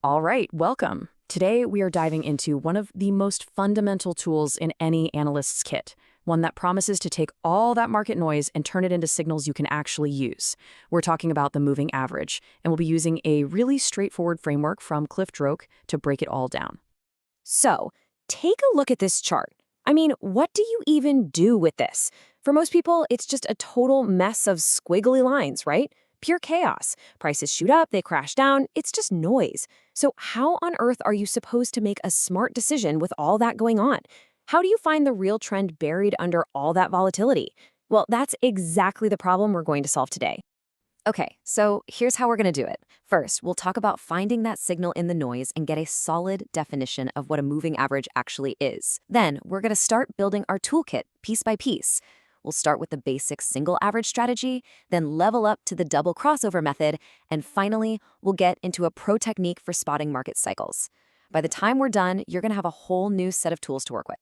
All right, welcome. Today we are diving into one of the most fundamental tools in any analyst's kit, one that promises to take all that market noise and turn it into signals you can actually use. We're talking about the moving average, and we'll be using a really straightforward framework from Clif Droke to break it all down. So, take a look at this chart. I mean, what do you even do with this? For most people, it's just a total mess of squiggly lines, right? Pure chaos. Prices shoot up, they crash down, it's just noise. So how on earth are you supposed to make a smart decision with all that going on? How do you find the real trend buried under all that volatility? Well, that's exactly the problem we're going to solve today. Okay, so here's how we're going to do it. First, we'll talk about finding that signal in the noise and get a solid definition of what a moving average actually is. Then, we're going to start building our toolkit piece by piece. We'll start with the basic single average strategy, then level up to the double crossover method, and finally, we'll get into a pro technique for spotting market cycles. By the time we're done, you're going to have a whole new set of tools to work with.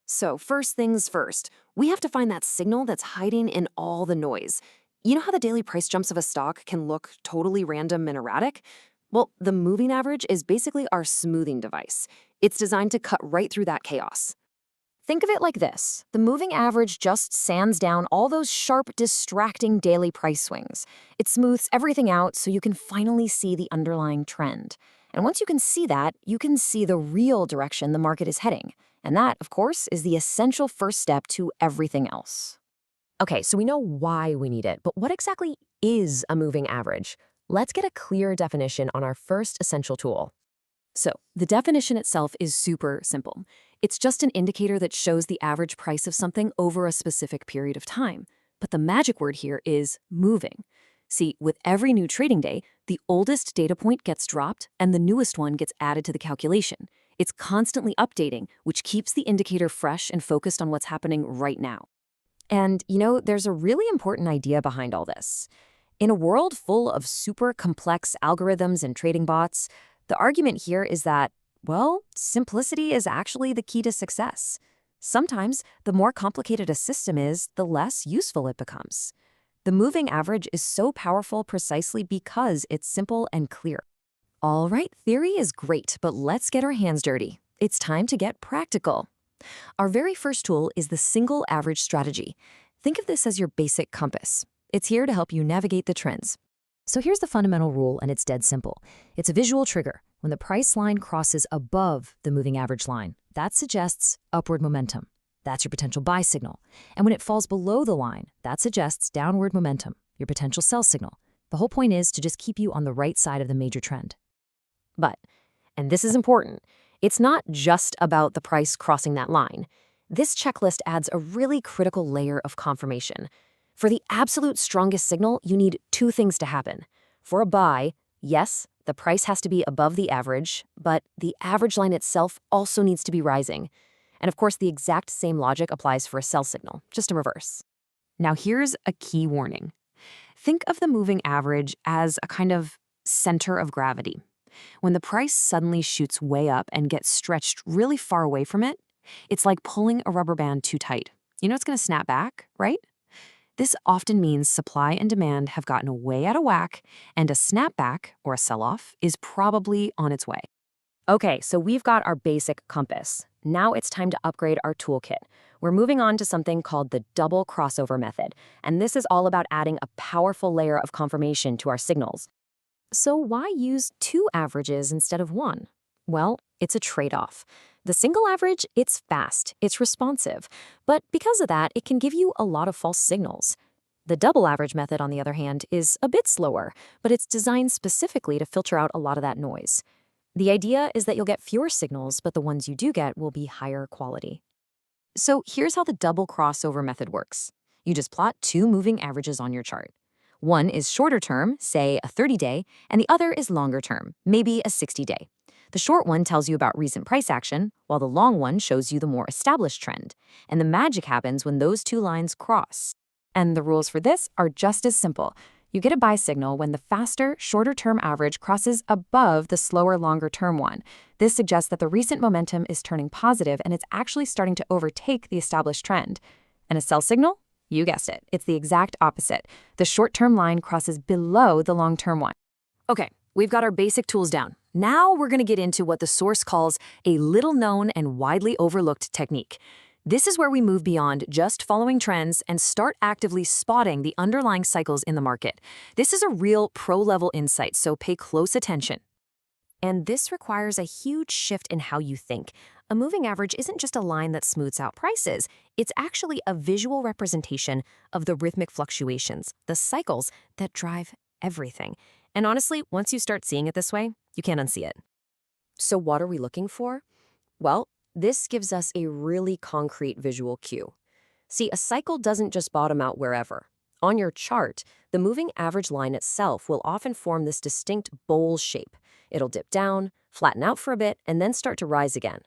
So first things first, we have to find that signal that's hiding in all the noise. You know how the daily price jumps of a stock can look totally random and erratic? Well, the moving average is basically our smoothing device. It's designed to cut right through that chaos. Think of it like this. The moving average just sands down all those sharp, distracting daily price swings. It smooths everything out so you can finally see the underlying trend. And once you can see that, you can see the real direction the market is heading. And that, of course, is the essential first step to everything else. Okay, so we know why we need it, but what exactly is a moving average? Let's get a clear definition on our first essential tool. So, the definition itself is super simple. It's just an indicator that shows the average price of something over a specific period of time. But the magic word here is moving. See, with every new trading day, the oldest data point gets dropped and the newest one gets added to the calculation. It's constantly updating, which keeps the indicator fresh and focused on what's happening right now. And, you know, there's a really important idea behind all this. In a world full of super complex algorithms and trading bots, the argument here is that, well, simplicity is actually the key to success. Sometimes, the more complicated a system is, the less useful it becomes. The moving average is so powerful precisely because it's simple and clear. All right, theory is great, but let's get our hands dirty. It's time to get practical. Our very first tool is the single average strategy. Think of this as your basic compass. It's here to help you navigate the trends. So here's the fundamental rule, and it's dead simple. It's a visual trigger. When the price line crosses above the moving average line, that suggests upward momentum. That's your potential buy signal. And when it falls below the line, that suggests downward momentum, your potential sell signal. The whole point is to just keep you on the right side of the major trend. But, and this is important, it's not just about the price crossing that line. This checklist adds a really critical layer of confirmation. For the absolute strongest signal, you need two things to happen. For a buy, yes, the price has to be above the average, but the average line itself also needs to be rising. And of course, the exact same logic applies for a sell signal, just in reverse. Now here's a key warning. Think of the moving average as a kind of center of gravity. When the price suddenly shoots way up and gets stretched really far away from it, it's like pulling a rubber band too tight. You know it's going to snap back, right? This often means supply and demand have gotten way out of whack, and a snapback, or a sell-off, is probably on its way. Okay, so we've got our basic compass. Now it's time to upgrade our toolkit. We're moving on to something called the double crossover method, and this is all about adding a powerful layer of confirmation to our signals. So why use two averages instead of one? Well, it's a trade-off. The single average, it's fast, it's responsive, but because of that, it can give you a lot of false signals. The double average method, on the other hand, is a bit slower, but it's designed specifically to filter out a lot of that noise. The idea is that you'll get fewer signals, but the ones you do get will be higher quality. So here's how the double crossover method works. You just plot two moving averages on your chart. One is shorter term, say a 30-day, and the other is longer term, maybe a 60-day. The short one tells you about recent price action, while the long one shows you the more established trend. And the magic happens when those two lines cross. And the rules for this are just as simple. You get a buy signal when the faster, shorter-term average crosses above the slower, longer-term one. This suggests that the recent momentum is turning positive and it's actually starting to overtake the established trend. And a sell signal? You guessed it. It's the exact opposite. The short-term line crosses below the long-term one. Okay, we've got our basic tools down. Now we're going to get into what the source calls a little-known and widely overlooked technique. This is where we move beyond just following trends and start actively spotting the underlying cycles in the market. This is a real pro-level insight, so pay close attention. And this requires a huge shift in how you think. A moving average isn't just a line that smooths out prices. It's actually a visual representation of the rhythmic fluctuations, the cycles that drive everything. And honestly, once you start seeing it this way, you can't unsee it. So what are we looking for? Well, this gives us a really concrete visual cue. See, a cycle doesn't just bottom out wherever. On your chart, the moving average line itself will often form this distinct bowl shape. It'll dip down, flatten out for a bit, and then start to rise again.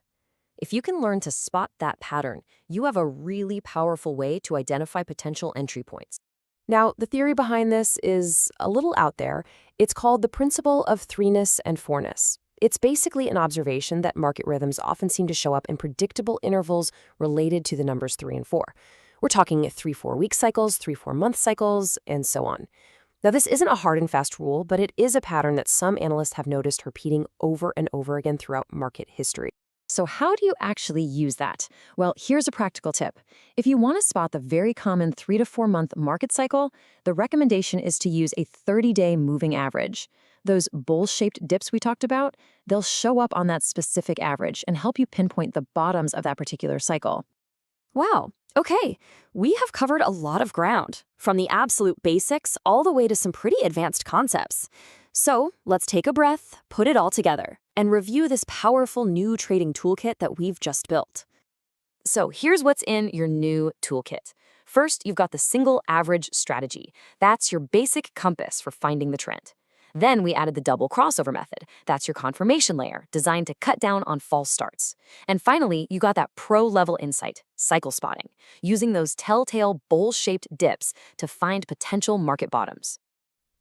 If you can learn to spot that pattern, you have a really powerful way to identify potential entry points. Now, the theory behind this is a little out there. It's called the principle of threeness and fourness. It's basically an observation that market rhythms often seem to show up in predictable intervals related to the numbers 3 and 4. We're talking 3-4 week cycles, 3-4 month cycles, and so on. Now, this isn't a hard and fast rule, but it is a pattern that some analysts have noticed repeating over and over again throughout market history. So how do you actually use that? Well, here's a practical tip. If you want to spot the very common 3 to 4 month market cycle, the recommendation is to use a 30-day moving average. Those bowl-shaped dips we talked about, they'll show up on that specific average and help you pinpoint the bottoms of that particular cycle. Wow. Okay, we have covered a lot of ground, from the absolute basics all the way to some pretty advanced concepts. So let's take a breath, put it all together, and review this powerful new trading toolkit that we've just built. So here's what's in your new toolkit. First, you've got the single average strategy. That's your basic compass for finding the trend. Then we added the double crossover method. That's your confirmation layer, designed to cut down on false starts. And finally, you got that pro-level insight, cycle spotting, using those telltale bowl-shaped dips to find potential market bottoms.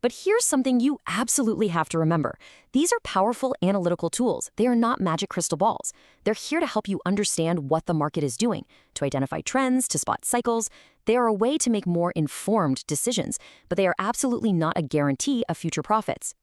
But here's something you absolutely have to remember. These are powerful analytical tools. They are not magic crystal balls. They're here to help you understand what the market is doing, to identify trends, to spot cycles. They are a way to make more informed decisions, but they are absolutely not a guarantee of future profits.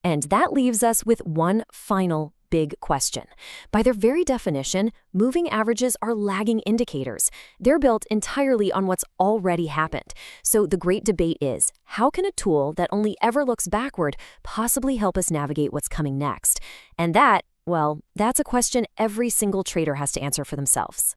And that leaves us with one final big question. By their very definition, moving averages are lagging indicators. They're built entirely on what's already happened. So the great debate is, how can a tool that only ever looks backward possibly help us navigate what's coming next? And that, well, that's a question every single trader has to answer for themselves.